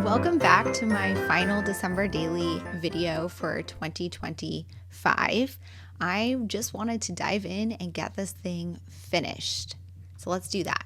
Welcome back to my final December daily video for 2025. I just wanted to dive in and get this thing finished. So let's do that.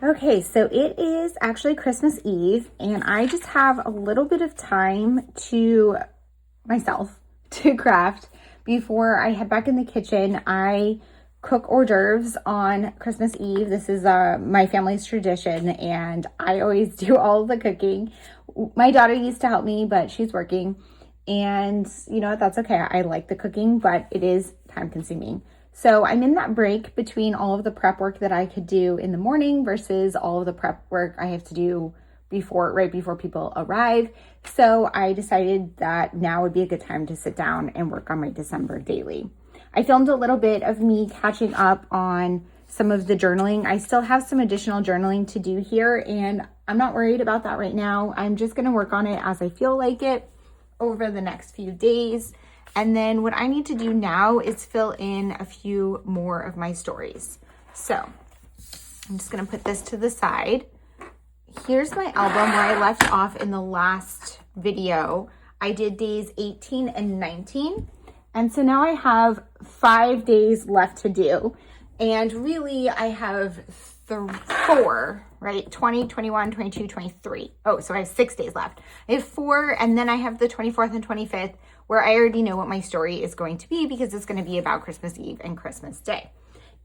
Okay, so it is actually Christmas Eve, and I just have a little bit of time to myself to craft before I head back in the kitchen. I cook hors d'oeuvres on Christmas Eve. This is my family's tradition, and I always do all of the cooking. My daughter used to help me, but she's working, and you know what, that's okay. I like the cooking, but it is time consuming. So I'm in that break between all of the prep work that I could do in the morning versus all of the prep work I have to do right before people arrive. So I decided that now would be a good time to sit down and work on my December daily. I filmed a little bit of me catching up on some of the journaling. I still have some additional journaling to do here, and I'm not worried about that right now. I'm just going to work on it as I feel like it over the next few days. And then what I need to do now is fill in a few more of my stories. So I'm just gonna put this to the side. Here's my album where I left off in the last video. I did days 18 and 19. And so now I have 5 days left to do. And really I have four, right? 20, 21, 22, 23. Oh, so I have 6 days left. I have 4, and then I have the 24th and 25th, where I already know what my story is going to be because it's going to be about Christmas Eve and Christmas Day.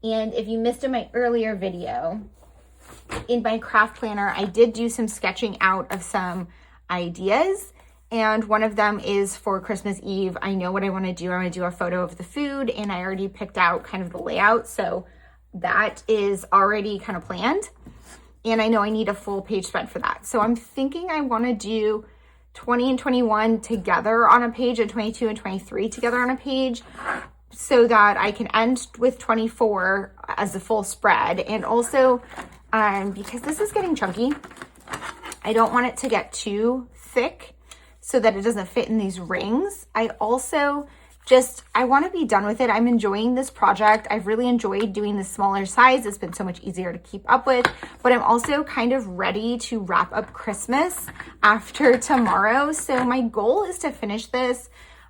And if you missed in my earlier video, in my craft planner, I did do some sketching out of some ideas. And one of them is for Christmas Eve. I know what I want to do. I want to do a photo of the food, and I already picked out kind of the layout. So that is already kind of planned. And I know I need a full page spread for that. So I'm thinking I want to do 20 and 21 together on a page and 22 and 23 together on a page so that I can end with 24 as a full spread. And also, because this is getting chunky, I don't want it to get too thick so that it doesn't fit in these rings. I want to be done with it. I'm enjoying this project. I've really enjoyed doing the smaller size. It's been so much easier to keep up with, but I'm also kind of ready to wrap up Christmas after tomorrow. So my goal is to finish this.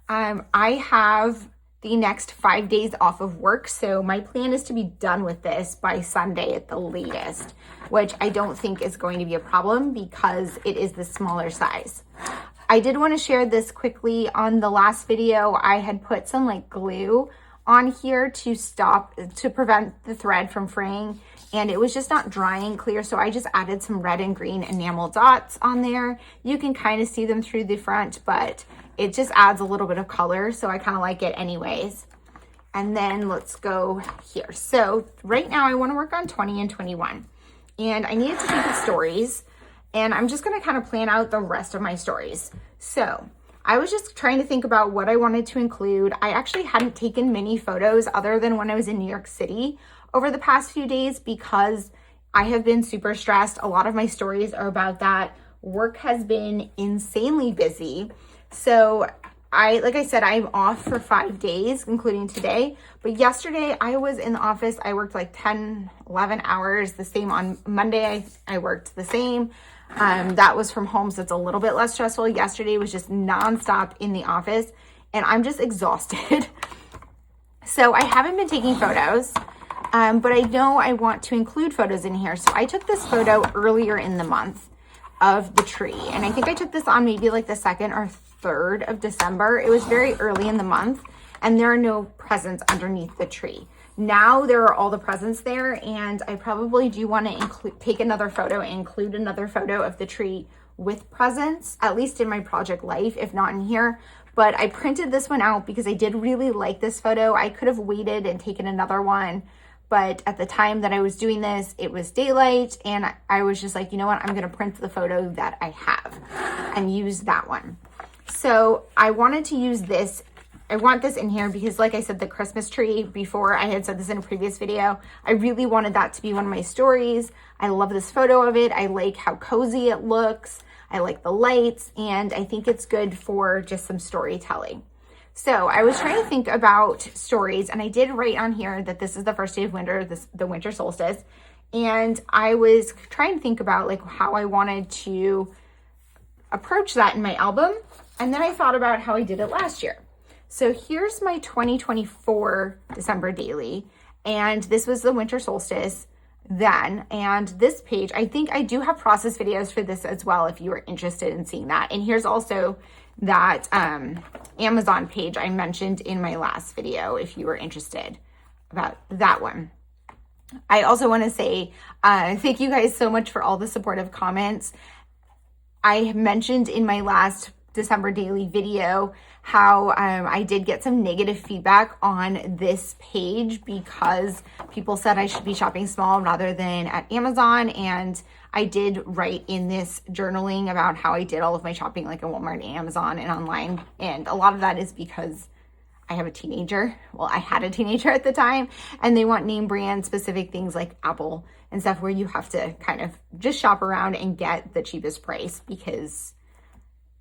I have the next 5 days off of work. So my plan is to be done with this by Sunday at the latest, which I don't think is going to be a problem because it is the smaller size. I did want to share this quickly. On the last video, I had put some like glue on here to prevent the thread from fraying, and it was just not drying clear. So I just added some red and green enamel dots on there. You can kind of see them through the front, but it just adds a little bit of color. So I kind of like it anyways. And then let's go here. So right now I want to work on 20 and 21, and I needed to think of stories. And I'm just going to kind of plan out the rest of my stories. So I was just trying to think about what I wanted to include. I actually hadn't taken many photos other than when I was in New York City over the past few days because I have been super stressed. A lot of my stories are about that. Work has been insanely busy. So like I said, I'm off for 5 days, including today. But yesterday I was in the office. I worked like 10, 11 hours. The same on Monday, I worked the same. That was from home, so it's a little bit less stressful. Yesterday was just nonstop in the office, and I'm just exhausted. So I haven't been taking photos, but I know I want to include photos in here. So I took this photo earlier in the month of the tree, and I think I took this on maybe like the 2nd or 3rd of December. It was very early in the month, and there are no presents underneath the tree. Now there are all the presents there, and I probably do want to take another photo and include another photo of the tree with presents, at least in my project life, if not in here. But I printed this one out because I did really like this photo. I could have waited and taken another one, but at the time that I was doing this, it was daylight, and I was just like, you know what, I'm gonna print the photo that I have and use that one. So I wanted to use this. I want this in here because, like I said, the Christmas tree, before I had said this in a previous video, I really wanted that to be one of my stories. I love this photo of it. I like how cozy it looks. I like the lights, and I think it's good for just some storytelling. So I was trying to think about stories, and I did write on here that this is the first day of winter, the winter solstice. And I was trying to think about like how I wanted to approach that in my album. And then I thought about how I did it last year. So here's my 2024 December daily, and this was the winter solstice then. And this page, I think I do have process videos for this as well if you are interested in seeing that. And here's also that Amazon page I mentioned in my last video if you were interested about that one. I also want to say thank you guys so much for all the supportive comments. I mentioned in my last December daily video how I did get some negative feedback on this page because people said I should be shopping small rather than at Amazon. And I did write in this journaling about how I did all of my shopping like at Walmart, Amazon, and online. And a lot of that is because I have a teenager. Well, I had a teenager at the time, and they want name brand specific things like Apple and stuff where you have to kind of just shop around and get the cheapest price because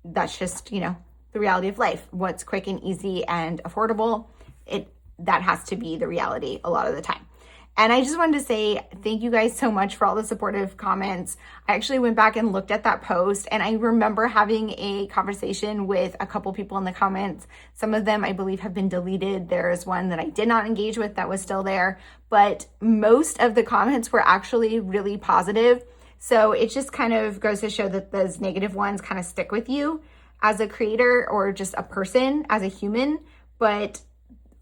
that's just, you know, the reality of life. What's quick and easy and affordable, that has to be the reality a lot of the time. And I just wanted to say thank you guys so much for all the supportive comments. I actually went back and looked at that post, and I remember having a conversation with a couple people in the comments. Some of them I believe have been deleted. There's one that I did not engage with that was still there, but most of the comments were actually really positive. So it just kind of goes to show that those negative ones kind of stick with you as a creator or just a person, as a human. But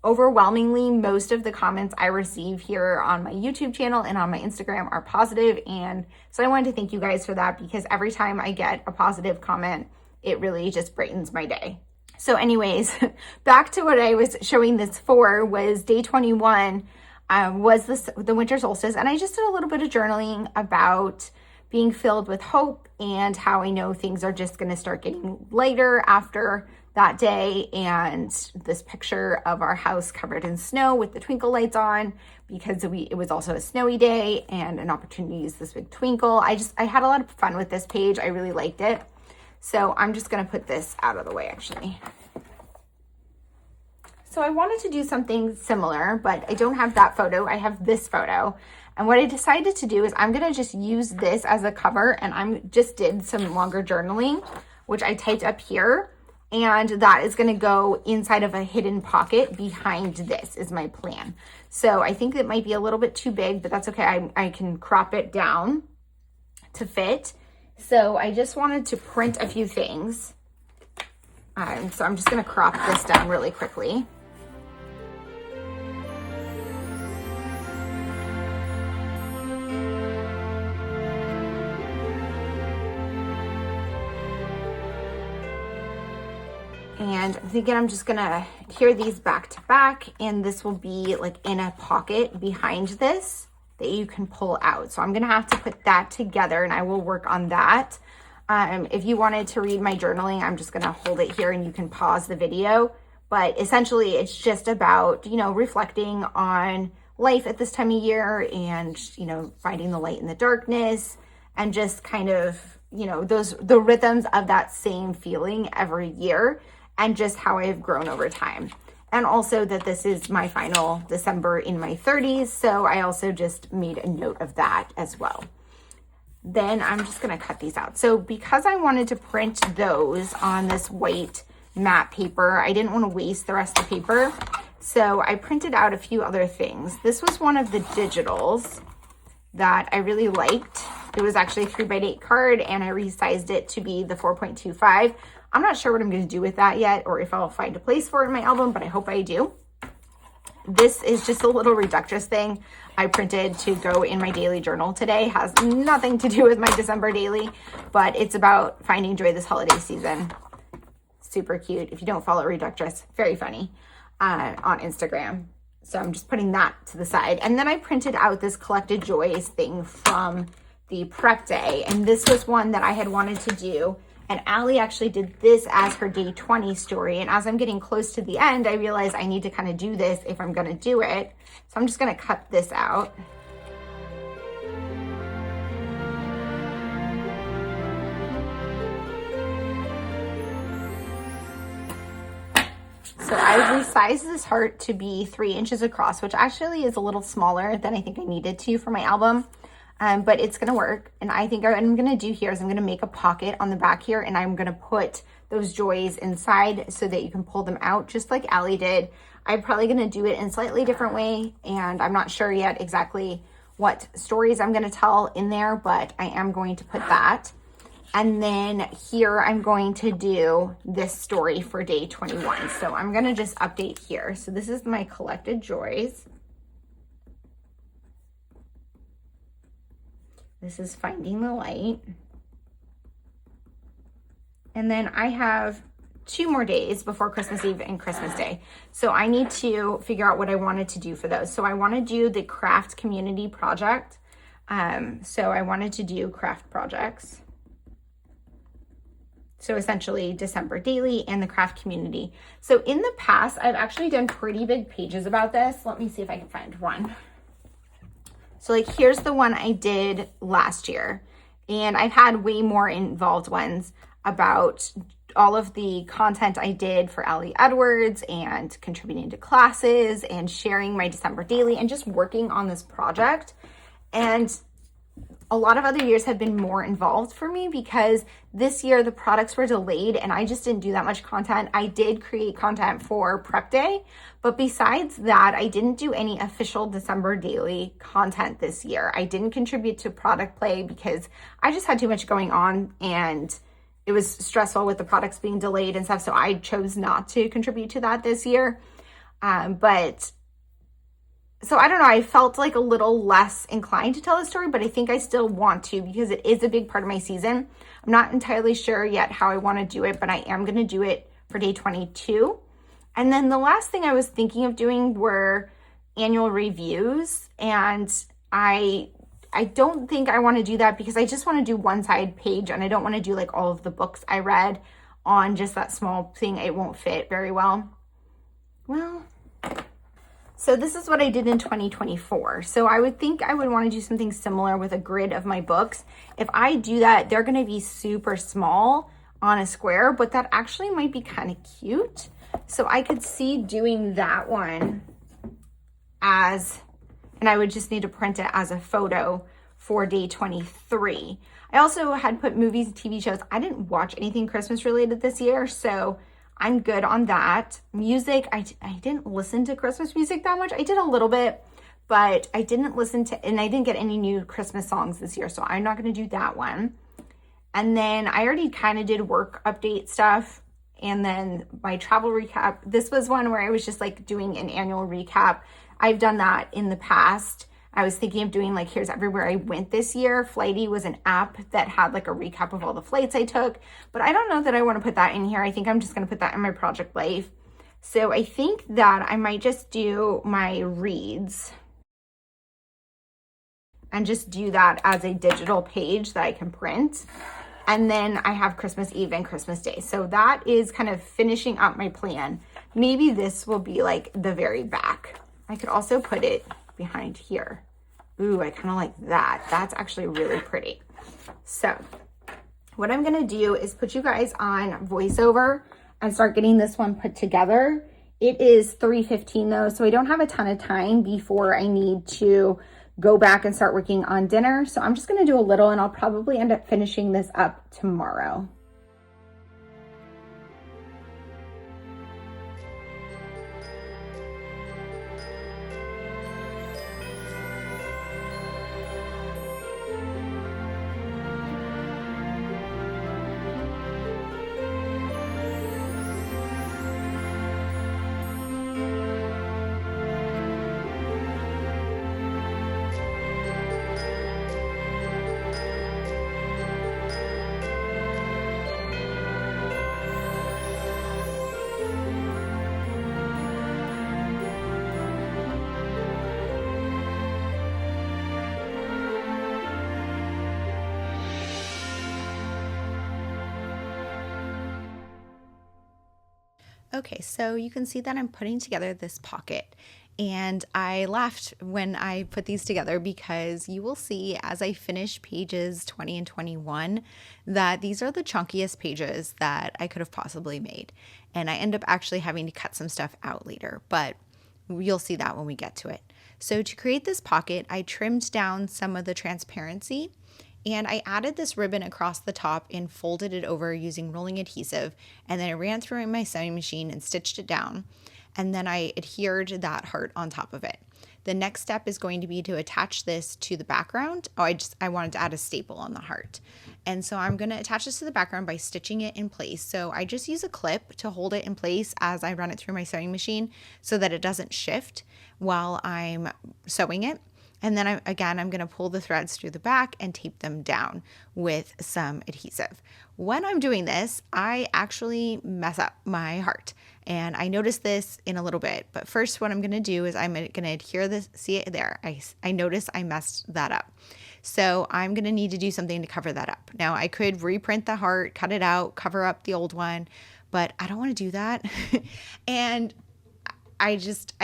overwhelmingly, most of the comments I receive here on my YouTube channel and on my Instagram are positive. And so I wanted to thank you guys for that, because every time I get a positive comment, it really just brightens my day. So anyways, back to what I was showing this for was day 21 was the winter solstice. And I just did a little bit of journaling about being filled with hope and how I know things are just going to start getting lighter after that day. And this picture of our house covered in snow with the twinkle lights on, because it was also a snowy day and an opportunity to use this big twinkle. I had a lot of fun with this page. I really liked it. So I'm just going to put this out of the way actually. So I wanted to do something similar, but I don't have that photo. I have this photo. And what I decided to do is I'm going to just use this as a cover, and I just did some longer journaling, which I typed up here. And that is going to go inside of a hidden pocket behind this is my plan. So I think it might be a little bit too big, but that's okay. I can crop it down to fit. So I just wanted to print a few things. So I'm just going to crop this down really quickly. And I'm thinking I'm just gonna adhere these back to back, and this will be like in a pocket behind this that you can pull out. So I'm gonna have to put that together, and I will work on that. If you wanted to read my journaling, I'm just gonna hold it here and you can pause the video. But essentially it's just about, you know, reflecting on life at this time of year and, you know, finding the light in the darkness, and just kind of, you know, the rhythms of that same feeling every year, and just how I have grown over time. And also that this is my final December in my 30s. So I also just made a note of that as well. Then I'm just gonna cut these out. So because I wanted to print those on this white matte paper, I didn't want to waste the rest of the paper. So I printed out a few other things. This was one of the digitals that I really liked. It was actually a 3x8 card, and I resized it to be the 4.25. I'm not sure what I'm going to do with that yet, or if I'll find a place for it in my album, but I hope I do. This is just a little reductress thing I printed to go in my daily journal today. Has nothing to do with my December daily, but it's about finding joy this holiday season. Super cute. If you don't follow Reductress, very funny on Instagram. So I'm just putting that to the side. And then I printed out this collected joys thing from the prep day. And this was one that I had wanted to do. And Allie actually did this as her day 20 story. And as I'm getting close to the end, I realized I need to kind of do this if I'm going to do it. So I'm just going to cut this out. So I resized this heart to be 3 inches across, which actually is a little smaller than I think I needed to for my album. But it's going to work. And I think what I'm going to do here is I'm going to make a pocket on the back here, and I'm going to put those joys inside so that you can pull them out just like Allie did. I'm probably going to do it in a slightly different way, and I'm not sure yet exactly what stories I'm going to tell in there, but I am going to put that. And then here I'm going to do this story for day 21. So I'm going to just update here. So this is my collected joys. This is Finding the Light. And then I have 2 more days before Christmas Eve and Christmas Day. So I need to figure out what I wanted to do for those. So I want to do the craft community project. So I wanted to do craft projects. So essentially December daily and the craft community. So in the past, I've actually done pretty big pages about this. Let me see if I can find one. So like here's the one I did last year. And I've had way more involved ones about all of the content I did for Allie Edwards and contributing to classes and sharing my December daily and just working on this project. And a lot of other years have been more involved for me because this year the products were delayed and I just didn't do that much content. I did create content for prep day, but besides that, I didn't do any official December daily content this year. I didn't contribute to product play because I just had too much going on and it was stressful with the products being delayed and stuff. So I chose not to contribute to that this year. So I don't know, I felt like a little less inclined to tell the story, but I think I still want to because it is a big part of my season. I'm not entirely sure yet how I want to do it, but I am going to do it for day 22. And then the last thing I was thinking of doing were annual reviews. And I don't think I want to do that because I just want to do one side page and I don't want to do like all of the books I read on just that small thing. It won't fit very well. So this is what I did in 2024. So I would think I would want to do something similar with a grid of my books. If I do that, they're going to be super small on a square, but that actually might be kind of cute. So I could see doing that one and I would just need to print it as a photo for day 23. I also had put movies and TV shows. I didn't watch anything Christmas related this year, so I'm good on that. Music, I didn't listen to Christmas music that much. I did a little bit, but I didn't listen to, and I didn't get any new Christmas songs this year, so I'm not going to do that one. And then I already kind of did work update stuff, and then my travel recap. This was one where I was just like doing an annual recap. I've done that in the past. I was thinking of doing like, here's everywhere I went this year. Flighty was an app that had like a recap of all the flights I took, but I don't know that I want to put that in here. I think I'm just going to put that in my project life. So I think that I might just do my reads and just do that as a digital page that I can print. And then I have Christmas Eve and Christmas Day. So that is kind of finishing up my plan. Maybe this will be like the very back. I could also put it behind here. Ooh, I kind of like that. That's actually really pretty. So what I'm going to do is put you guys on voiceover and start getting this one put together. It is 3:15 though, so I don't have a ton of time before I need to go back and start working on dinner. So I'm just going to do a little and I'll probably end up finishing this up tomorrow. Okay, so you can see that I'm putting together this pocket. And I laughed when I put these together because you will see as I finish pages 20 and 21 that these are the chunkiest pages that I could have possibly made. And I end up actually having to cut some stuff out later, but you'll see that when we get to it. So to create this pocket, I trimmed down some of the transparency and I added this ribbon across the top and folded it over using rolling adhesive. And then I ran through my sewing machine and stitched it down. And then I adhered that heart on top of it. The next step is going to be to attach this to the background. I wanted to add a staple on the heart. And so I'm going to attach this to the background by stitching it in place. So I just use a clip to hold it in place as I run it through my sewing machine so that it doesn't shift while I'm sewing it. And then I'm going to pull the threads through the back and tape them down with some adhesive. When I'm doing this, I actually mess up my heart. And I notice this in a little bit. But first, what I'm going to do is I'm going to adhere this. See it there? I notice I messed that up. So I'm going to need to do something to cover that up. Now, I could reprint the heart, cut it out, cover up the old one, but I don't want to do that. And I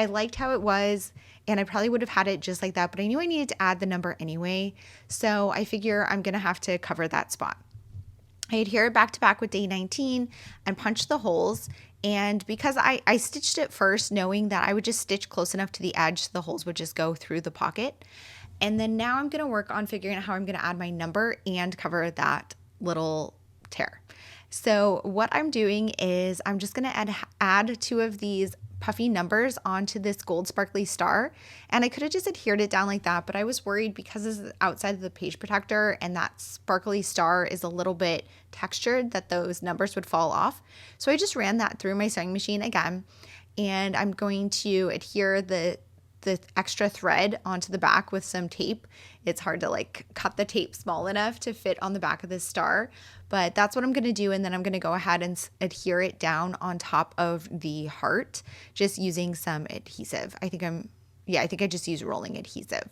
liked how it was, and I probably would have had it just like that, but I knew I needed to add the number anyway. So I figure I'm going to have to cover that spot. I adhere it back to back with day 19 and punch the holes. And because I stitched it first, knowing that I would just stitch close enough to the edge so the holes would just go through the pocket. And then now I'm going to work on figuring out how I'm going to add my number and cover that little tear. So what I'm doing is I'm just going to add two of these puffy numbers onto this gold sparkly star. And I could have just adhered it down like that, but I was worried because it's outside of the page protector and that sparkly star is a little bit textured that those numbers would fall off. So I just ran that through my sewing machine again, and I'm going to adhere the extra thread onto the back with some tape. It's hard to cut the tape small enough to fit on the back of this star, but that's what I'm going to do. And then I'm going to go ahead and adhere it down on top of the heart, just using some adhesive. I think I just used rolling adhesive.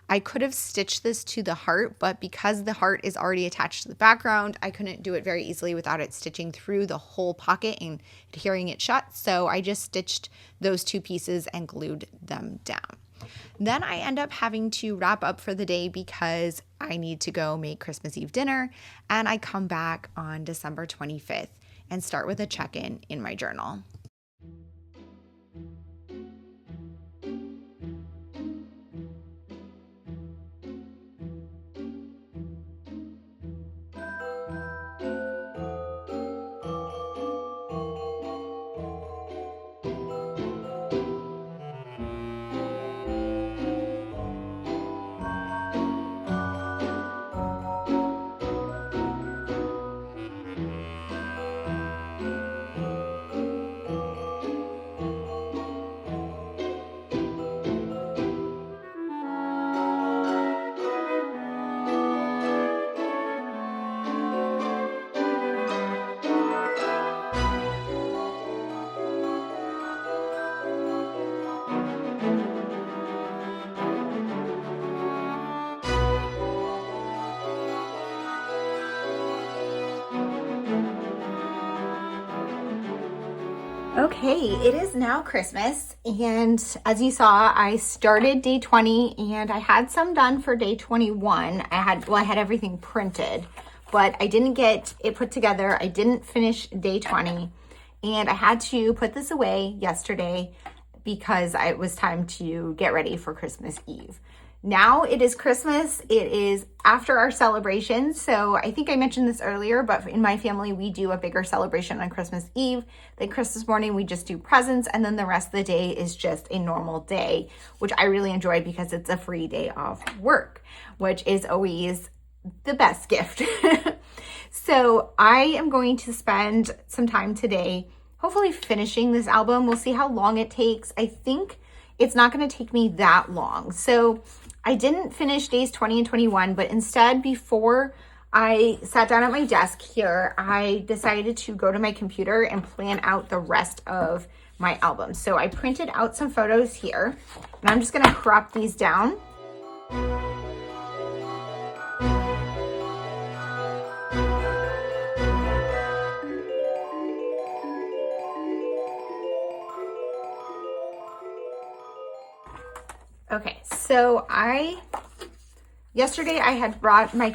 I could have stitched this to the heart, but because the heart is already attached to the background, I couldn't do it very easily without it stitching through the whole pocket and adhering it shut. So I just stitched those two pieces and glued them down. Then I end up having to wrap up for the day because I need to go make Christmas Eve dinner, and I come back on December 25th and start with a check-in in my journal. Okay, it is now Christmas, and as you saw, I started day 20 and I had some done for day 21. I had everything printed, but I didn't get it put together. I didn't finish day 20, and I had to put this away yesterday because it was time to get ready for Christmas Eve. Now it is Christmas. It is after our celebration. So I think I mentioned this earlier, but in my family, we do a bigger celebration on Christmas Eve. Then Christmas morning, we just do presents. And then the rest of the day is just a normal day, which I really enjoy because it's a free day off work, which is always the best gift. So I am going to spend some time today, hopefully finishing this album. We'll see how long it takes. I think it's not going to take me that long. So I didn't finish days 20 and 21, but instead, before I sat down at my desk here, I decided to go to my computer and plan out the rest of my album. So I printed out some photos here, and I'm just going to crop these down. Okay, so yesterday I had brought my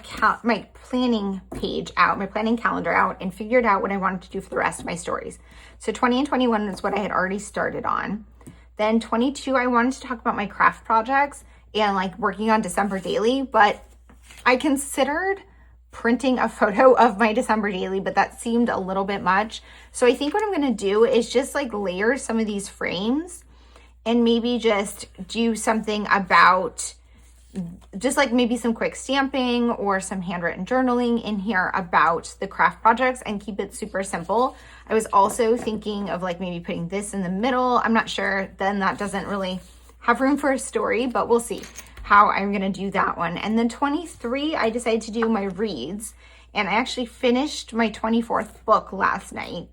planning page out, my planning calendar out, and figured out what I wanted to do for the rest of my stories. So 20 and 21 is what I had already started on. Then 22, I wanted to talk about my craft projects and like working on December daily, but I considered printing a photo of my December daily, but that seemed a little bit much. So I think what I'm going to do is just like layer some of these frames and maybe just do something about just like maybe some quick stamping or some handwritten journaling in here about the craft projects and keep it super simple. I was also thinking of like maybe putting this in the middle. I'm not sure, then that doesn't really have room for a story, but we'll see how I'm gonna do that one. And then 23, I decided to do my reads, and I actually finished my 24th book last night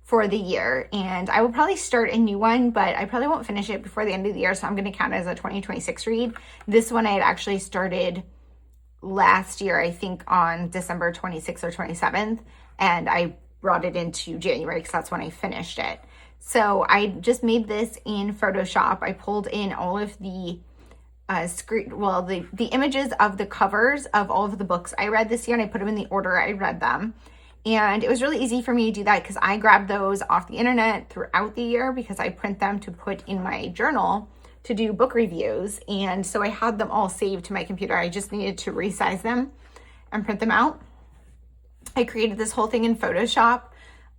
for the year, and I will probably start a new one, but I probably won't finish it before the end of the year, so I'm going to count it as a 2026 read. This one I had actually started last year, I think on December 26th or 27th, and I brought it into January because that's when I finished it. So I just made this in Photoshop. I pulled in all of the the images of the covers of all of the books I read this year, and I put them in the order I read them. And it was really easy for me to do that because I grabbed those off the internet throughout the year because I print them to put in my journal to do book reviews. And so I had them all saved to my computer. I just needed to resize them and print them out. I created this whole thing in Photoshop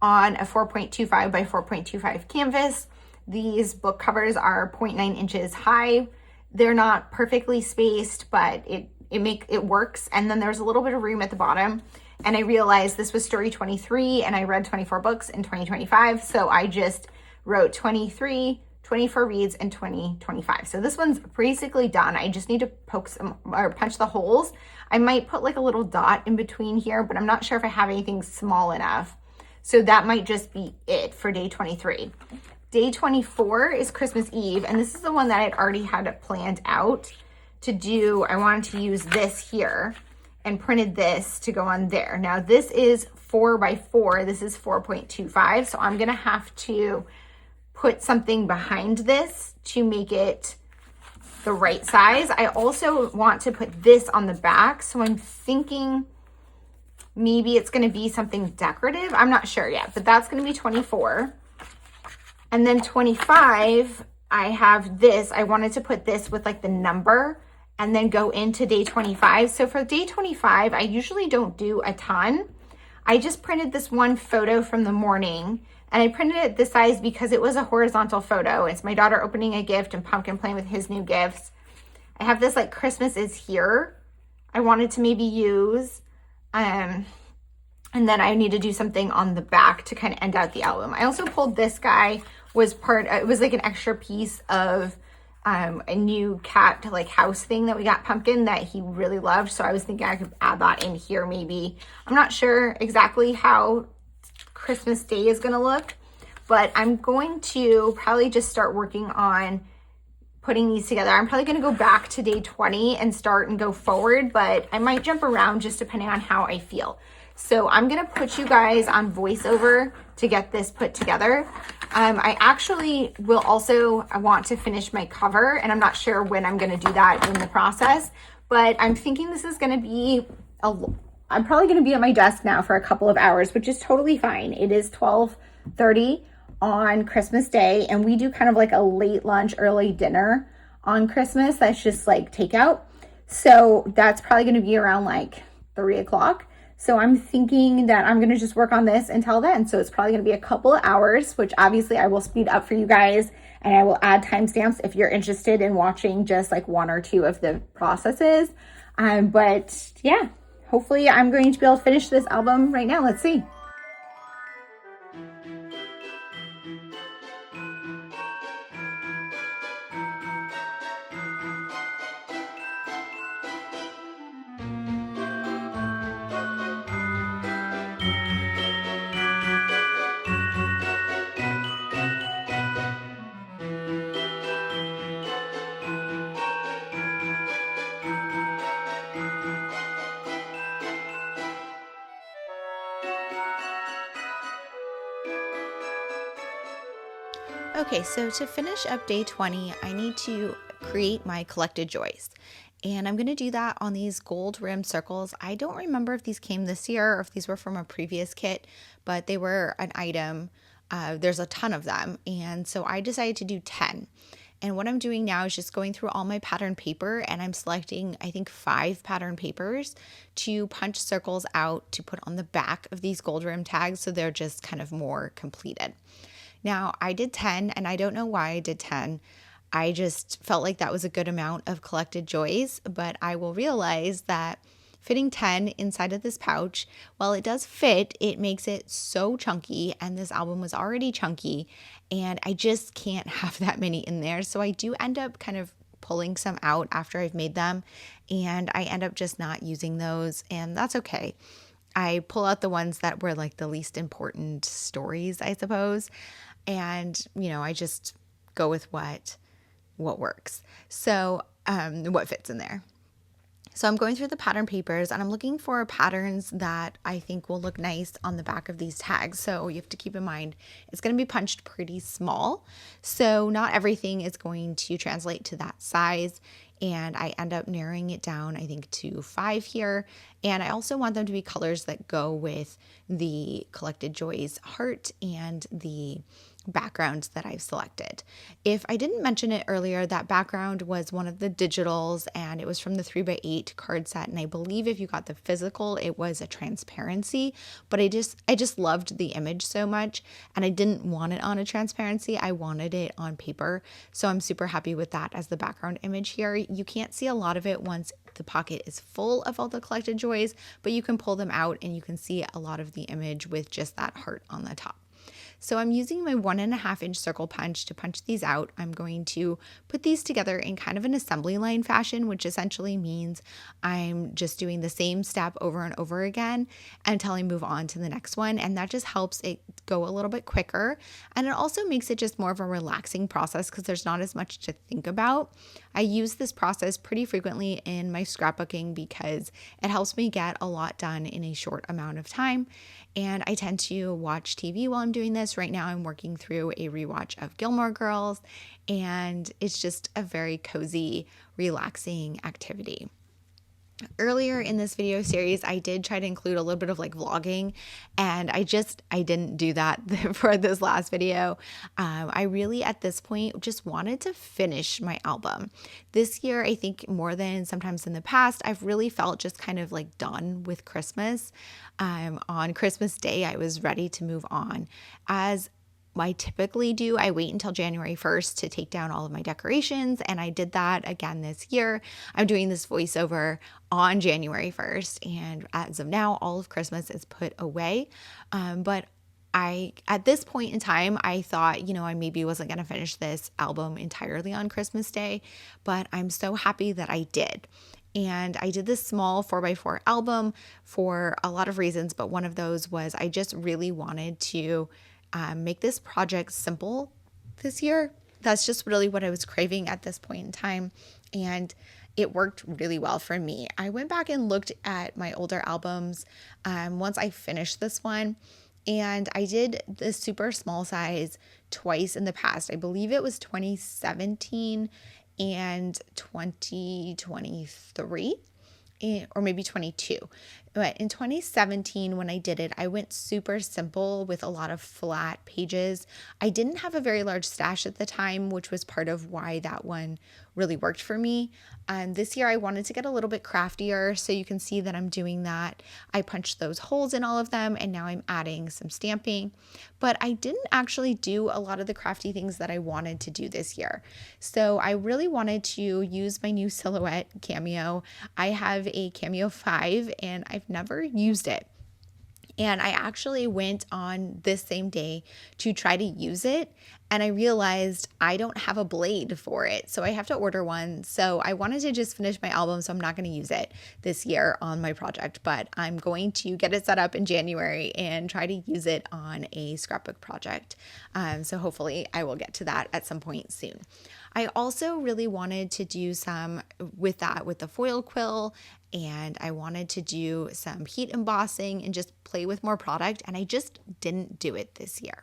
on a 4.25 by 4.25 canvas. These book covers are 0.9 inches high. They're not perfectly spaced, but it works. And then there's a little bit of room at the bottom. And I realized this was story 23 and I read 24 books in 2025. So I just wrote 23, 24 reads in 2025. So this one's basically done. I just need to poke some or punch the holes. I might put like a little dot in between here, but I'm not sure if I have anything small enough. So that might just be it for day 23. Day 24 is Christmas Eve. And this is the one that I'd already had it planned out to do. I wanted to use this here and printed this to go on there. Now this is 4 by 4. This is 4.25. So I'm gonna have to put something behind this to make it the right size. I also want to put this on the back. So I'm thinking maybe it's gonna be something decorative. I'm not sure yet, but that's gonna be 24. And then 25, I have this. I wanted to put this with like the number and then go into day 25. So for day 25, I usually don't do a ton. I just printed this one photo from the morning, and I printed it this size because it was a horizontal photo. It's my daughter opening a gift and Pumpkin playing with his new gifts. I have this like Christmas is here I wanted to maybe use. And then I need to do something on the back to kind of end out the album. I also pulled this guy, it was like an extra piece of a new cat like house thing that we got Pumpkin that he really loved. So I was thinking I could add that in here maybe. I'm not sure exactly how Christmas Day is gonna look, but I'm going to probably just start working on putting these together. I'm probably gonna go back to day 20 and start and go forward, but I might jump around just depending on how I feel. So I'm gonna put you guys on voiceover to get this put together. I actually will also, I want to finish my cover, and I'm not sure when I'm gonna do that in the process, but I'm thinking this is gonna be, I'm probably gonna be at my desk now for a couple of hours, which is totally fine. It is 12:30 on Christmas Day, and we do kind of like a late lunch, early dinner on Christmas. That's just like takeout. So that's probably gonna be around like 3 o'clock. So I'm thinking that I'm going to just work on this until then. So it's probably going to be a couple of hours, which obviously I will speed up for you guys, and I will add timestamps if you're interested in watching just like one or two of the processes. But yeah, hopefully I'm going to be able to finish this album right now. Let's see. Okay, so to finish up day 20, I need to create my collected joys. And I'm going to do that on these gold rimmed circles. I don't remember if these came this year or if these were from a previous kit, but they were an item. There's a ton of them. And so I decided to do 10. And what I'm doing now is just going through all my pattern paper, and I'm selecting, I think, 5 pattern papers to punch circles out to put on the back of these gold rim tags so they're just kind of more completed. Now, I did 10, and I don't know why I did 10. I just felt like that was a good amount of collected joys, but I will realize that fitting 10 inside of this pouch, while it does fit, it makes it so chunky, and this album was already chunky, and I just can't have that many in there. So I do end up kind of pulling some out after I've made them, and I end up just not using those, and that's okay. I pull out the ones that were like the least important stories, I suppose, and I just go with what works. So what fits in there. So I'm going through the pattern papers, and I'm looking for patterns that I think will look nice on the back of these tags. So you have to keep in mind it's going to be punched pretty small. So not everything is going to translate to that size. And I end up narrowing it down, I think, to 5 here. And I also want them to be colors that go with the Collected Joys heart and the backgrounds that I've selected. If I didn't mention it earlier, that background was one of the digitals, and it was from the 3x8 card set. And I believe if you got the physical, it was a transparency, but I just loved the image so much, and I didn't want it on a transparency. I wanted it on paper. So I'm super happy with that as the background image here. You can't see a lot of it once the pocket is full of all the Collected Joys, but you can pull them out and you can see a lot of the image with just that heart on the top. So I'm using my 1.5-inch circle punch to punch these out. I'm going to put these together in kind of an assembly line fashion, which essentially means I'm just doing the same step over and over again until I move on to the next one. And that just helps it go a little bit quicker. And it also makes it just more of a relaxing process because there's not as much to think about. I use this process pretty frequently in my scrapbooking because it helps me get a lot done in a short amount of time. And I tend to watch TV while I'm doing this. Right now I'm working through a rewatch of Gilmore Girls, and it's just a very cozy, relaxing activity. Earlier in this video series, I did try to include a little bit of like vlogging, and I didn't do that for this last video. I really at this point just wanted to finish my album. This year, I think more than sometimes in the past, I've really felt just kind of like done with Christmas. On Christmas Day, I was ready to move on. As I typically do, I wait until January 1st to take down all of my decorations, and I did that again this year. I'm doing this voiceover on January 1st, and as of now, all of Christmas is put away. But at this point in time, I thought, I maybe wasn't going to finish this album entirely on Christmas Day, but I'm so happy that I did. And I did this small 4x4 album for a lot of reasons, but one of those was I just really wanted to make this project simple this year. That's just really what I was craving at this point in time, and it worked really well for me. I went back and looked at my older albums once I finished this one, and I did the super small size twice in the past. I believe it was 2017 and 2023. Or maybe 22. But in 2017, when I did it, I went super simple with a lot of flat pages. I didn't have a very large stash at the time, which was part of why that one really worked for me. This year, I wanted to get a little bit craftier, so you can see that I'm doing that. I punched those holes in all of them, and now I'm adding some stamping. But I didn't actually do a lot of the crafty things that I wanted to do this year. So I really wanted to use my new silhouette Cameo. I have a Cameo 5, and I've never used it. And I actually went on this same day to try to use it, and I realized I don't have a blade for it, so I have to order one. So I wanted to just finish my album, so I'm not going to use it this year on my project, but I'm going to get it set up in January and try to use it on a scrapbook project. So hopefully I will get to that at some point soon. I also really wanted to do some with the foil quill, and I wanted to do some heat embossing and just play with more product, and I just didn't do it this year.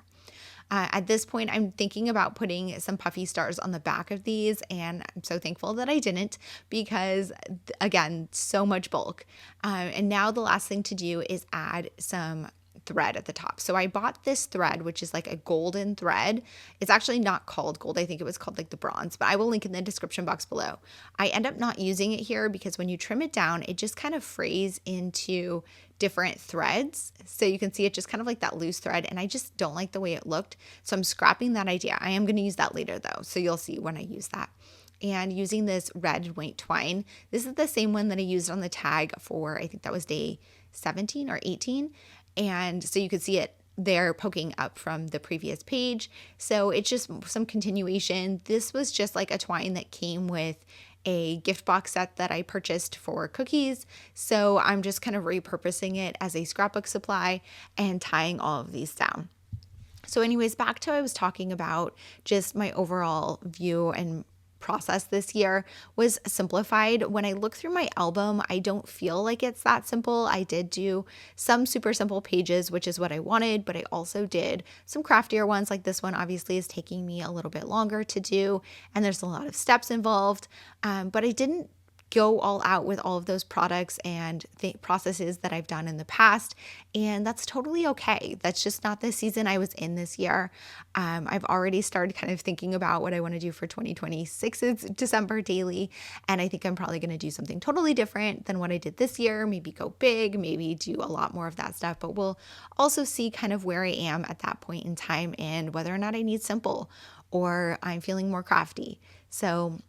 At this point, I'm thinking about putting some puffy stars on the back of these, and I'm so thankful that I didn't because, again, so much bulk. And now the last thing to do is add some thread at the top. So I bought this thread, which is like a golden thread. It's actually not called gold. I think it was called like the bronze, but I will link in the description box below. I end up not using it here because when you trim it down, it just kind of frays into different threads. So you can see it just kind of like that loose thread, and I just don't like the way it looked. So I'm scrapping that idea. I am going to use that later though. So you'll see when I use that. And using this red and white twine, this is the same one that I used on the tag for, I think that was day 17 or 18. And so you could see it there poking up from the previous page. So it's just some continuation. This was just like a twine that came with a gift box set that I purchased for cookies. So I'm just kind of repurposing it as a scrapbook supply and tying all of these down. So anyways, back to what I was talking about, just my overall view and process this year was simplified. When I look through my album, I don't feel like it's that simple. I did do some super simple pages, which is what I wanted, but I also did some craftier ones. Like this one obviously is taking me a little bit longer to do, and there's a lot of steps involved, but I didn't go all out with all of those products and processes that I've done in the past. And that's totally okay. That's just not the season I was in this year. I've already started kind of thinking about what I want to do for 2026's December daily. And I think I'm probably going to do something totally different than what I did this year. Maybe go big, maybe do a lot more of that stuff. But we'll also see kind of where I am at that point in time and whether or not I need simple or I'm feeling more crafty. So,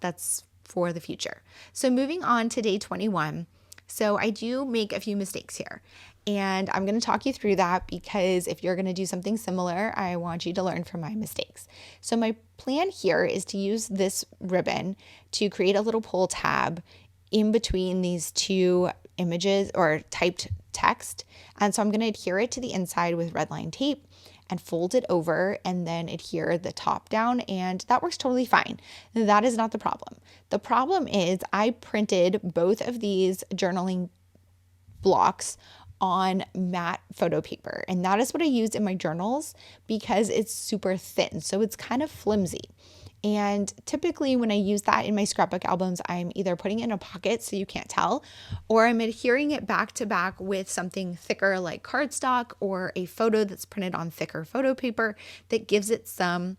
that's for the future. So moving on to day 21. So I do make a few mistakes here, and I'm going to talk you through that because if you're going to do something similar, I want you to learn from my mistakes. So my plan here is to use this ribbon to create a little pull tab in between these two images or typed text. And so I'm going to adhere it to the inside with red line tape and fold it over and then adhere the top down, and that works totally fine. That is not the problem. The problem is I printed both of these journaling blocks on matte photo paper, and that is what I used in my journals because it's super thin, so it's kind of flimsy. And typically when I use that in my scrapbook albums, I'm either putting it in a pocket so you can't tell, or I'm adhering it back to back with something thicker like cardstock or a photo that's printed on thicker photo paper that gives it some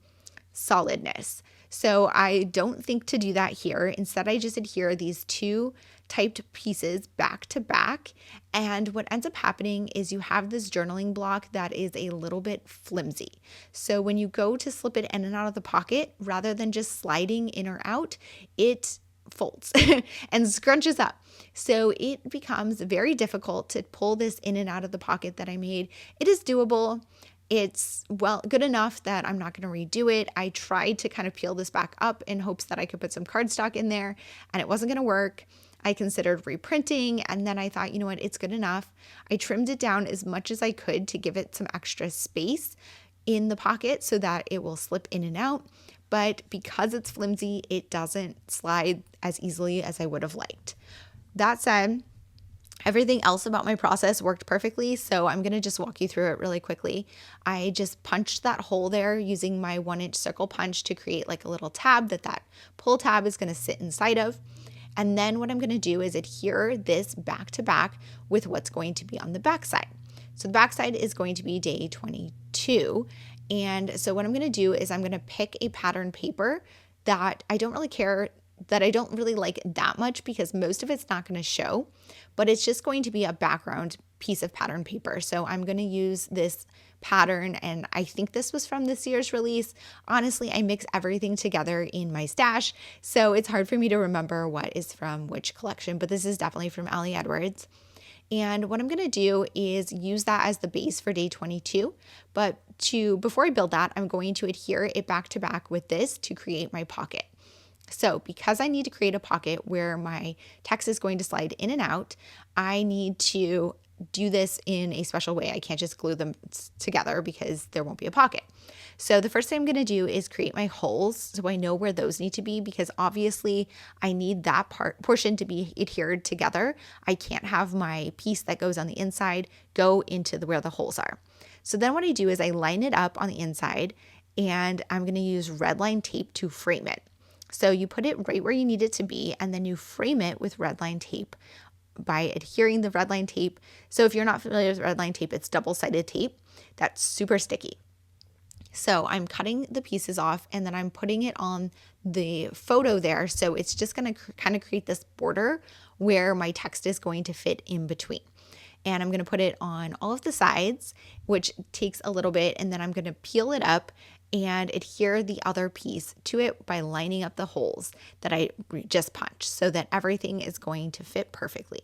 solidness. So I don't think to do that here. Instead, I just adhere these two typed pieces back to back. And what ends up happening is you have this journaling block that is a little bit flimsy. So when you go to slip it in and out of the pocket, rather than just sliding in or out, it folds and scrunches up. So it becomes very difficult to pull this in and out of the pocket that I made. It is doable. It's good enough that I'm not going to redo it. I tried to kind of peel this back up in hopes that I could put some cardstock in there, and it wasn't going to work. I considered reprinting, and then I thought, you know what, it's good enough. I trimmed it down as much as I could to give it some extra space in the pocket so that it will slip in and out. But because it's flimsy, it doesn't slide as easily as I would have liked. That said, everything else about my process worked perfectly, so I'm going to just walk you through it really quickly. I just punched that hole there using my 1-inch circle punch to create like a little tab that pull tab is going to sit inside of. And then what I'm going to do is adhere this back to back with what's going to be on the back side. So the back side is going to be day 22. And so what I'm going to do is I'm going to pick a pattern paper that I don't really like that much because most of it's not going to show, but it's just going to be a background piece of pattern paper. So I'm going to use this pattern, and I think this was from this year's release. Honestly, I mix everything together in my stash, so it's hard for me to remember what is from which collection, but this is definitely from Ali Edwards. And what I'm going to do is use that as the base for day 22, but before I build that, I'm going to adhere it back to back with this to create my pocket. So because I need to create a pocket where my text is going to slide in and out, I need to do this in a special way. I can't just glue them together because there won't be a pocket. So the first thing I'm going to do is create my holes so I know where those need to be, because obviously I need that portion to be adhered together. I can't have my piece that goes on the inside go into where the holes are. So then what I do is I line it up on the inside, and I'm going to use red line tape to frame it. So you put it right where you need it to be, and then you frame it with red line tape by adhering the red line tape. So if you're not familiar with red line tape, it's double-sided tape that's super sticky. So I'm cutting the pieces off, and then I'm putting it on the photo there. So it's just going to kind of create this border where my text is going to fit in between. And I'm going to put it on all of the sides, which takes a little bit. And then I'm going to peel it up and adhere the other piece to it by lining up the holes that I just punched so that everything is going to fit perfectly.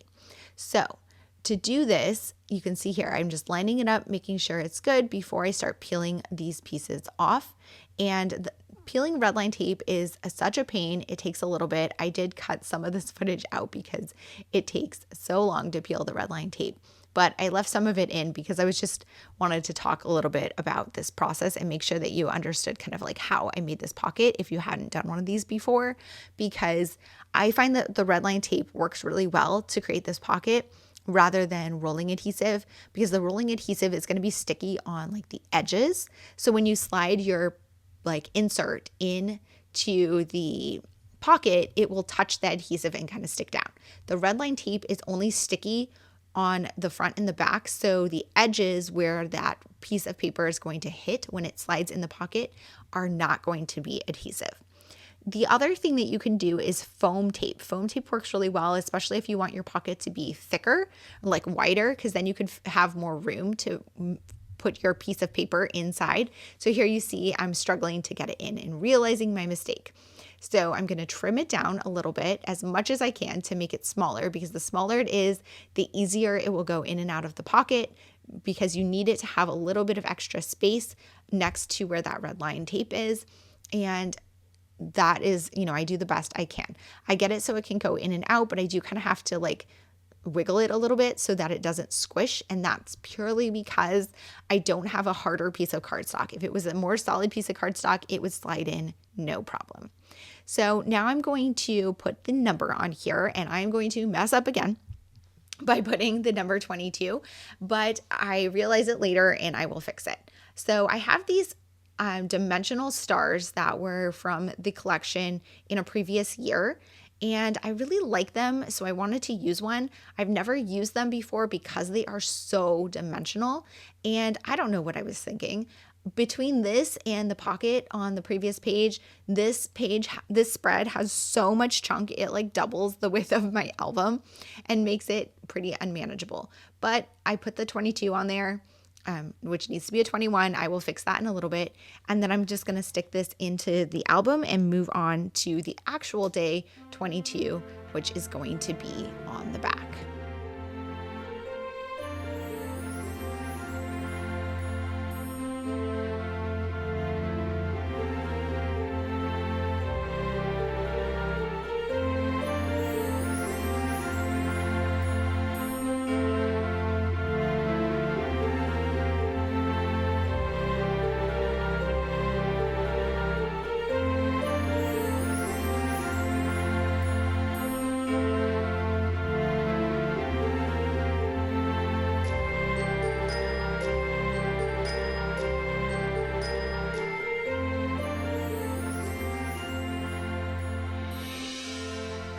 So to do this, you can see here, I'm just lining it up, making sure it's good before I start peeling these pieces off. And peeling red line tape is such a pain. It takes a little bit. I did cut some of this footage out because it takes so long to peel the red line tape. But I left some of it in because I was just wanted to talk a little bit about this process and make sure that you understood kind of like how I made this pocket if you hadn't done one of these before, because I find that the red line tape works really well to create this pocket rather than rolling adhesive, because the rolling adhesive is going to be sticky on like the edges. So when you slide your like insert into the pocket, it will touch the adhesive and kind of stick down. The red line tape is only sticky on the front and the back, so the edges where that piece of paper is going to hit when it slides in the pocket are not going to be adhesive. The other thing that you can do is foam tape. Foam tape works really well, especially if you want your pocket to be thicker, like wider, because then you could have more room to put your piece of paper inside. So here you see I'm struggling to get it in and realizing my mistake. So I'm going to trim it down a little bit as much as I can to make it smaller, because the smaller it is, the easier it will go in and out of the pocket, because you need it to have a little bit of extra space next to where that red line tape is. And that is, I do the best I can. I get it so it can go in and out, but I do kind of have to like wiggle it a little bit so that it doesn't squish. And that's purely because I don't have a harder piece of cardstock. If it was a more solid piece of cardstock, it would slide in no problem. So now I'm going to put the number on here, and I'm going to mess up again by putting the number 22, but I realize it later and I will fix it. So I have these dimensional stars that were from the collection in a previous year, and I really like them, so I wanted to use one. I've never used them before because they are so dimensional, and I don't know what I was thinking. Between this and the pocket on the previous page, this spread has so much chunk, it like doubles the width of my album and makes it pretty unmanageable. But I put the 22 on there, which needs to be a 21. I will fix that in a little bit. And then I'm just going to stick this into the album and move on to the actual day 22, which is going to be on the back.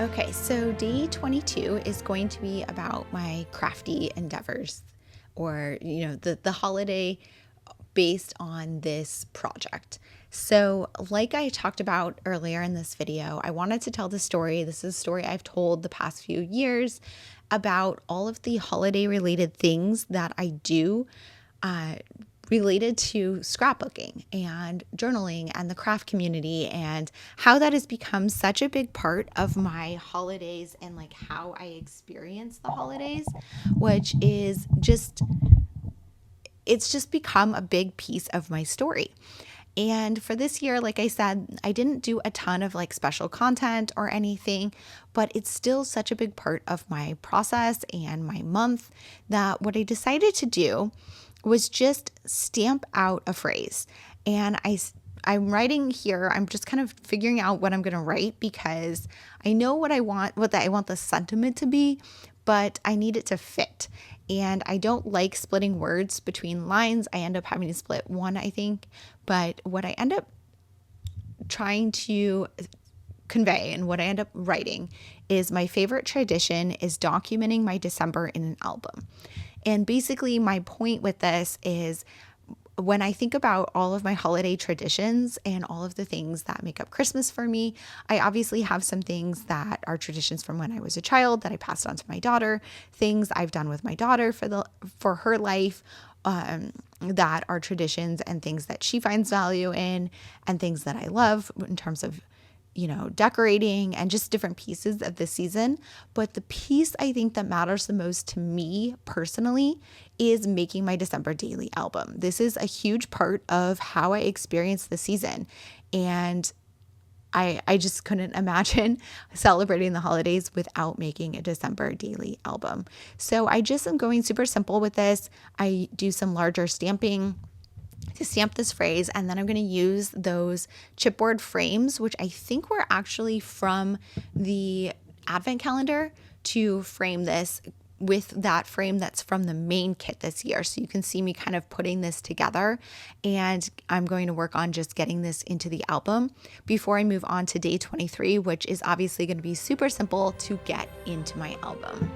Okay, so day 22 is going to be about my crafty endeavors, or, the holiday based on this project. So like I talked about earlier in this video, I wanted to tell the story. This is a story I've told the past few years about all of the holiday related things that I do related to scrapbooking and journaling and the craft community, and how that has become such a big part of my holidays and like how I experience the holidays, which is it's just become a big piece of my story. And for this year, like I said, I didn't do a ton of like special content or anything, but it's still such a big part of my process and my month that what I decided to do was just stamp out a phrase. And I'm writing here, I'm just kind of figuring out what I'm going to write, because I know what I want the sentiment to be, but I need it to fit. And I don't like splitting words between lines. I end up having to split one, I think. But what I end up trying to convey and what I end up writing is my favorite tradition is documenting my December in an album. And basically, my point with this is when I think about all of my holiday traditions and all of the things that make up Christmas for me, I obviously have some things that are traditions from when I was a child that I passed on to my daughter, things I've done with my daughter for her life, that are traditions and things that she finds value in, and things that I love in terms of decorating and just different pieces of the season. But the piece I think that matters the most to me personally is making my December daily album. This is a huge part of how I experience the season. And I just couldn't imagine celebrating the holidays without making a December daily album. So I just am going super simple with this. I do some larger stamping to stamp this phrase, and then I'm going to use those chipboard frames, which I think were actually from the advent calendar, to frame this with that frame that's from the main kit this year. So you can see me kind of putting this together, and I'm going to work on just getting this into the album before I move on to day 23, which is obviously going to be super simple to get into my album.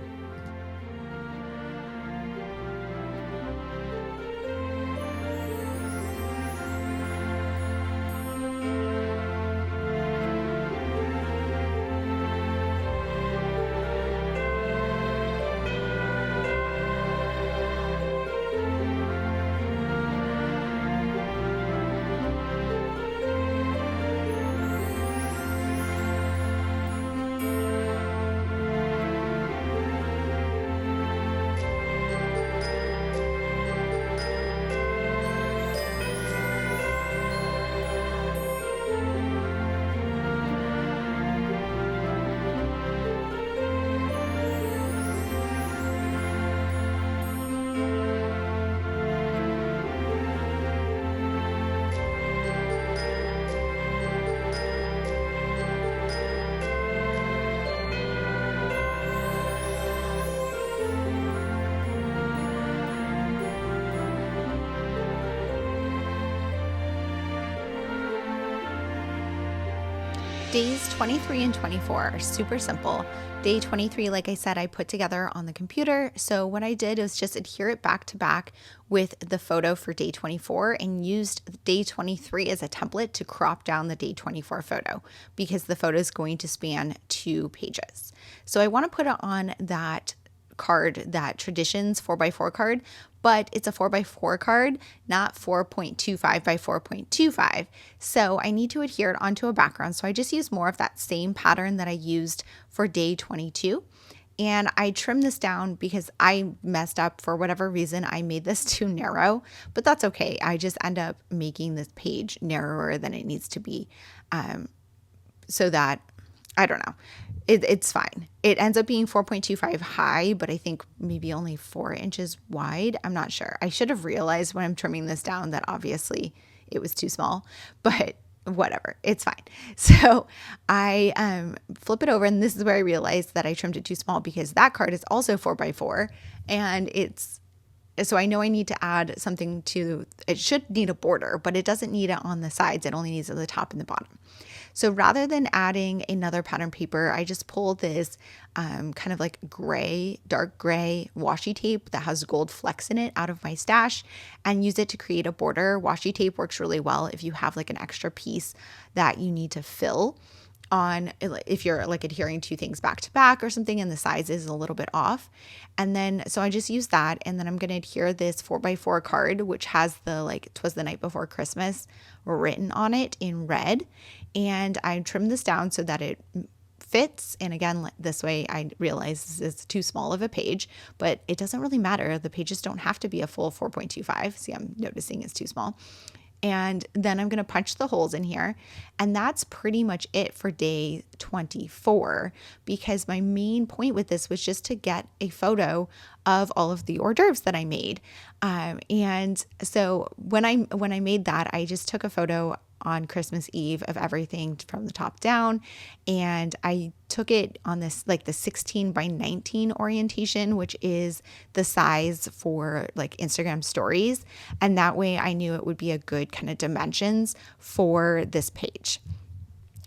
Days 23 and 24 are super simple. Day 23, like I said, I put together on the computer. So what I did was just adhere it back to back with the photo for day 24 and used day 23 as a template to crop down the day 24 photo because the photo is going to span 2 pages. So I want to put it on that card, that Traditions 4x4 card, but it's a 4x4 card, not 4.25 by 4.25. So I need to adhere it onto a background. So I just use more of that same pattern that I used for day 22. And I trimmed this down because I messed up for whatever reason. I made this too narrow, but that's okay. I just end up making this page narrower than it needs to be, so that, I don't know. It's fine. It ends up being 4.25 high, but I think maybe only 4 inches wide. I'm not sure. I should have realized when I'm trimming this down that obviously it was too small, but whatever, it's fine. So I flip it over, and this is where I realized that I trimmed it too small because that card is also 4x4, and so I know I need to add something to, it should need a border, but it doesn't need it on the sides. It only needs it at the top and the bottom. So rather than adding another pattern paper, I just pulled this kind of like gray, dark gray washi tape that has gold flecks in it out of my stash and use it to create a border. Washi tape works really well if you have like an extra piece that you need to fill on, if you're like adhering two things back to back or something and the size is a little bit off. And then, so I just use that, and then I'm going to adhere this 4x4 card, which has the like, 'Twas the Night Before Christmas written on it in red. And I trimmed this down so that it fits. And again, this way I realize it's too small of a page, but it doesn't really matter. The pages don't have to be a full 4.25. See, I'm noticing it's too small. And then I'm going to punch the holes in here. And that's pretty much it for day 24, because my main point with this was just to get a photo of all of the hors d'oeuvres that I made. And so when I made that, I just took a photo on Christmas Eve of everything from the top down. And I took it on this like the 16 by 19 orientation, which is the size for like Instagram stories. And that way I knew it would be a good kind of dimensions for this page.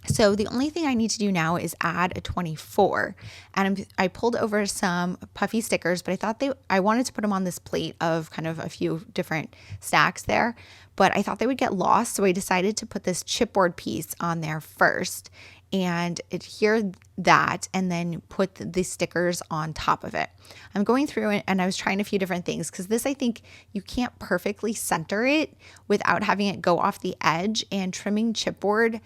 So the only thing I need to do now is add a 24, and I pulled over some puffy stickers, but I thought I wanted to put them on this plate of kind of a few different stacks there, but I thought they would get lost. So I decided to put this chipboard piece on there first and adhere that and then put the stickers on top of it. I'm going through it and I was trying a few different things because this, I think you can't perfectly center it without having it go off the edge, and trimming chipboard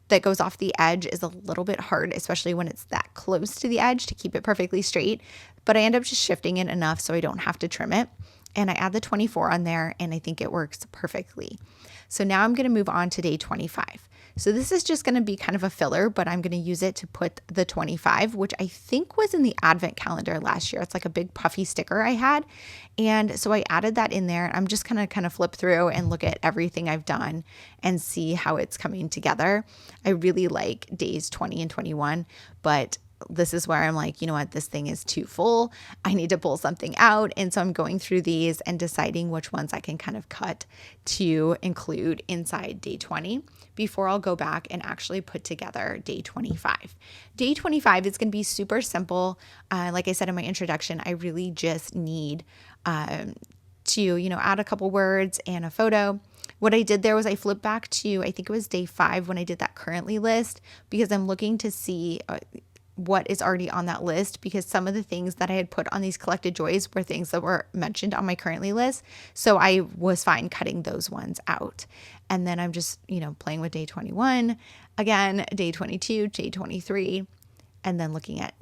that goes off the edge is a little bit hard, especially when it's that close to the edge, to keep it perfectly straight. But I end up just shifting it enough so I don't have to trim it. And I add the 24 on there and I think it works perfectly. So now I'm going to move on to day 25. So this is just going to be kind of a filler, but I'm going to use it to put the 25, which I think was in the advent calendar last year. It's like a big puffy sticker I had. And so I added that in there. I'm just going to kind of flip through and look at everything I've done and see how it's coming together. I really like days 20 and 21, but this is where I'm like, you know what, this thing is too full. I need to pull something out. And so I'm going through these and deciding which ones I can kind of cut to include inside day 20 before I'll go back and actually put together day 25. Day 25 is going to be super simple. Like I said in my introduction, I really just need to, add a couple words and a photo. What I did there was I flipped back to, I think it was day 5 when I did that currently list, because I'm looking to see what is already on that list, because some of the things that I had put on these collected joys were things that were mentioned on my currently list. So I was fine cutting those ones out. And then I'm just, playing with day 21, again, day 22, day 23, and then looking at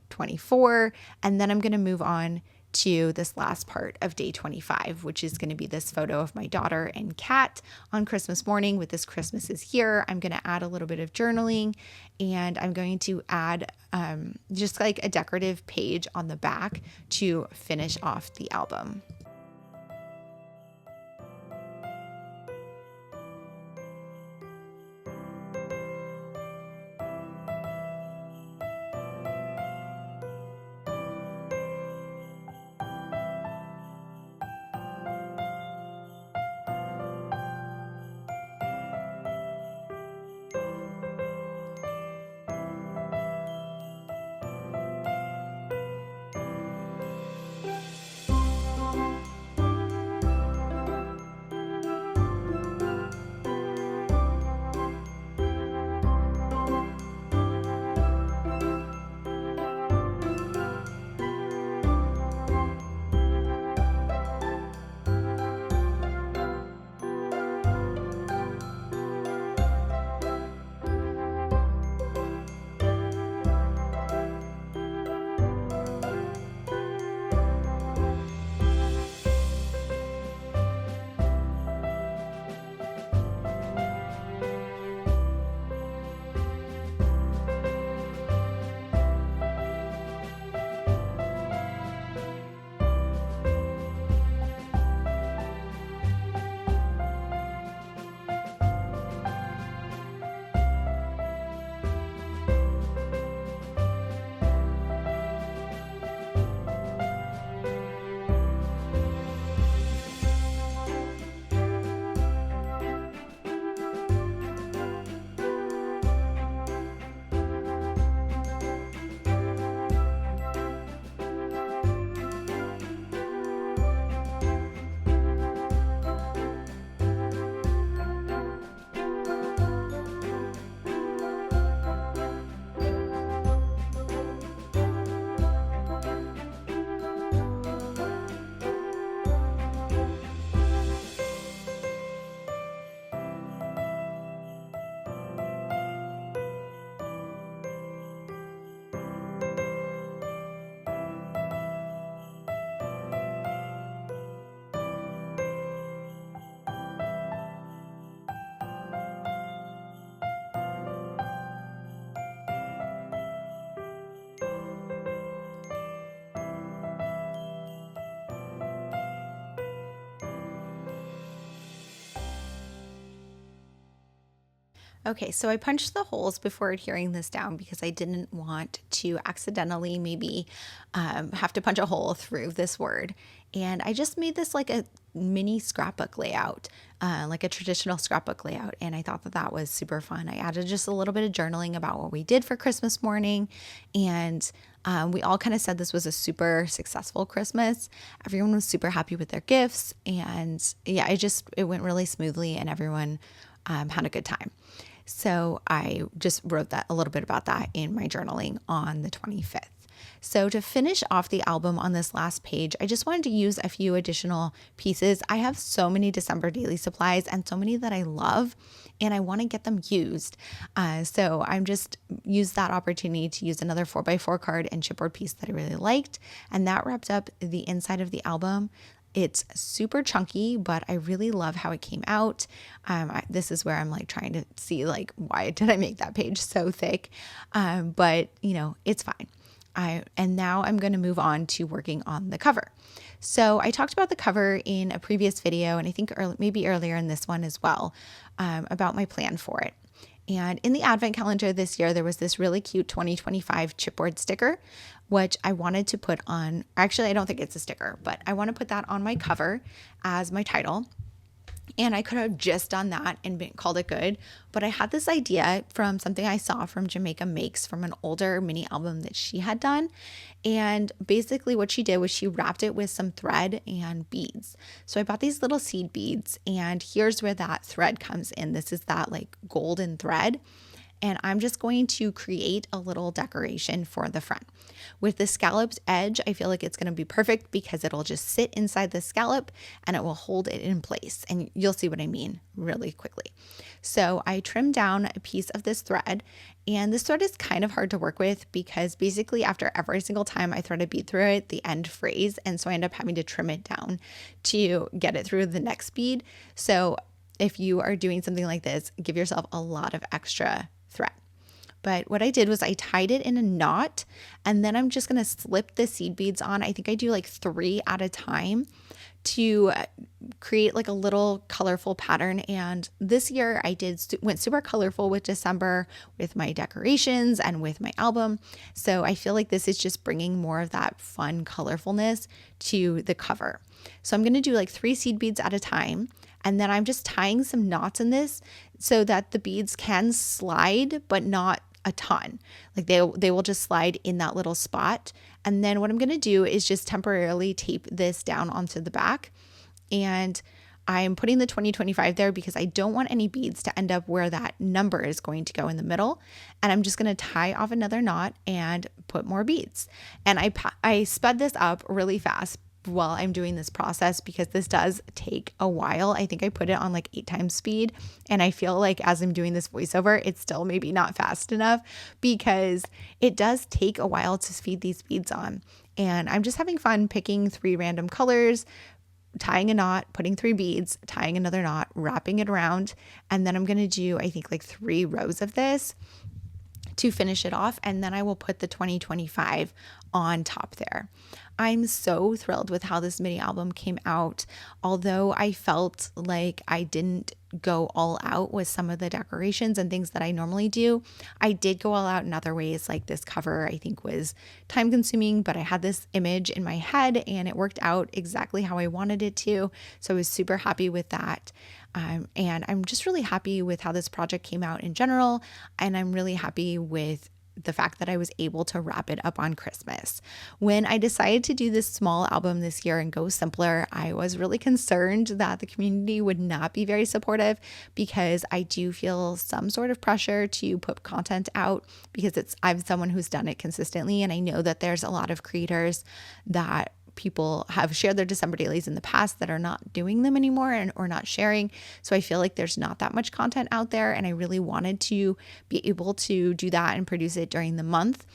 24. And then I'm going to move on to this last part of day 25, which is going to be this photo of my daughter and cat on Christmas morning with this Christmas is here. I'm going to add a little bit of journaling, and I'm going to add just like a decorative page on the back to finish off the album. Okay, so I punched the holes before adhering this down because I didn't want to accidentally maybe have to punch a hole through this word. And I just made this like a mini scrapbook layout, like a traditional scrapbook layout. And I thought that that was super fun. I added just a little bit of journaling about what we did for Christmas morning. And we all kind of said this was a super successful Christmas. Everyone was super happy with their gifts. And yeah, it went really smoothly and everyone had a good time. So I just wrote that a little bit about that in my journaling on the 25th. So to finish off the album on this last page, I just wanted to use a few additional pieces. I have so many December daily supplies and so many that I love and I want to get them used. So I'm just used that opportunity to use another 4x4 card and chipboard piece that I really liked. And that wrapped up the inside of the album. It's super chunky, but I really love how it came out. This is where I'm like trying to see like, why did I make that page so thick? But you know, it's fine. And now I'm going to move on to working on the cover. So I talked about the cover in a previous video, and I think maybe earlier in this one as well, about my plan for it. And in the advent calendar this year, there was this really cute 2025 chipboard sticker, which I wanted to put on. Actually, I don't think it's a sticker, but I want to put that on my cover as my title. And I could have just done that and called it good. But I had this idea from something I saw from Jamaica Makes from an older mini album that she had done. And basically what she did was she wrapped it with some thread and beads. So I bought these little seed beads, and here's where that thread comes in. This is that like golden thread. And I'm just going to create a little decoration for the front. With the scalloped edge, I feel like it's going to be perfect because it'll just sit inside the scallop and it will hold it in place. And you'll see what I mean really quickly. So I trimmed down a piece of this thread, and this thread is kind of hard to work with because basically after every single time I thread a bead through it, the end frays. And so I end up having to trim it down to get it through the next bead. So if you are doing something like this, give yourself a lot of extra thread. But what I did was I tied it in a knot, and then I'm just going to slip the seed beads on. I think I do like 3 at a time to create like a little colorful pattern. And this year I went super colorful with December with my decorations and with my album. So I feel like this is just bringing more of that fun colorfulness to the cover. So I'm going to do like 3 seed beads at a time. And then I'm just tying some knots in this so that the beads can slide, but not a ton. Like they will just slide in that little spot. And then what I'm going to do is just temporarily tape this down onto the back. And I'm putting the 2025 there because I don't want any beads to end up where that number is going to go in the middle. And I'm just going to tie off another knot and put more beads. And I sped this up really fast while I'm doing this process because this does take a while. I think I put it on like 8 times speed, and I feel like as I'm doing this voiceover, it's still maybe not fast enough because it does take a while to feed these beads on. And I'm just having fun picking 3 random colors, tying a knot, putting 3 beads, tying another knot, wrapping it around, and then I'm going to do I think like 3 rows of this to finish it off, and then I will put the 2025 on top there. I'm so thrilled with how this mini album came out. Although I felt like I didn't go all out with some of the decorations and things that I normally do, I did go all out in other ways. Like this cover I think was time consuming, but I had this image in my head and it worked out exactly how I wanted it to. So I was super happy with that. And I'm just really happy with how this project came out in general. And I'm really happy with the fact that I was able to wrap it up on Christmas. When I decided to do this small album this year and go simpler, I was really concerned that the community would not be very supportive because I do feel some sort of pressure to put content out because I'm someone who's done it consistently. And I know that there's a lot of creators that people have shared their December dailies in the past that are not doing them anymore or not sharing. So I feel like there's not that much content out there. And I really wanted to be able to do that and produce it during the month.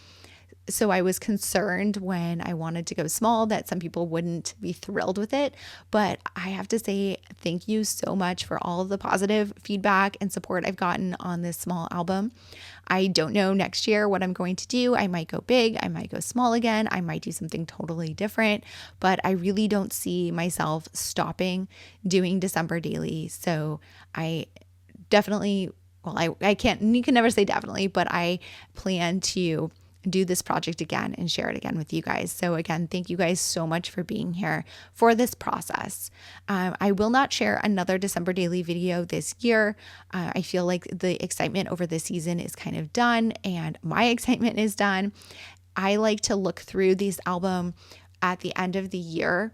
So I was concerned when I wanted to go small that some people wouldn't be thrilled with it. But I have to say thank you so much for all of the positive feedback and support I've gotten on this small album. I don't know next year what I'm going to do. I might go big. I might go small again. I might do something totally different. But I really don't see myself stopping doing December daily. So I definitely well, I can't, you can never say definitely, but I plan to do this project again and share it again with you guys. So again, thank you guys so much for being here for this process. I will not share another December daily video this year. I feel like the excitement over the season is kind of done and my excitement is done. I like to look through these album at the end of the year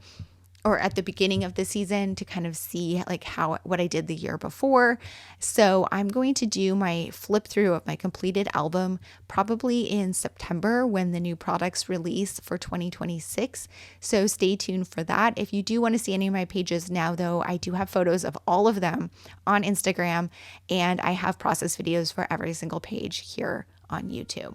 or at the beginning of the season to kind of see like what I did the year before. So I'm going to do my flip through of my completed album probably in September when the new products release for 2026. So stay tuned for that. If you do want to see any of my pages now though, I do have photos of all of them on Instagram and I have process videos for every single page here on YouTube.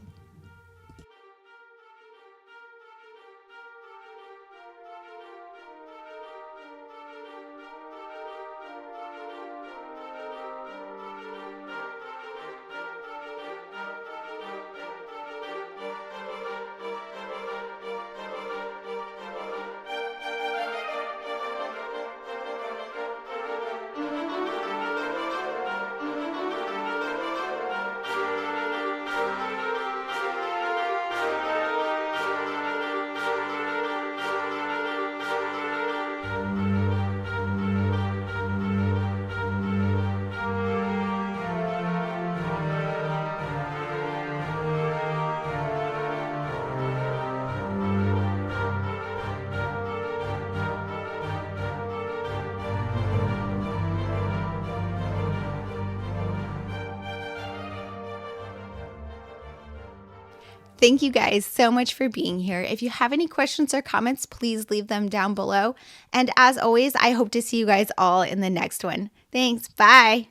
Thank you guys so much for being here. If you have any questions or comments, please leave them down below. And as always, I hope to see you guys all in the next one. Thanks. Bye.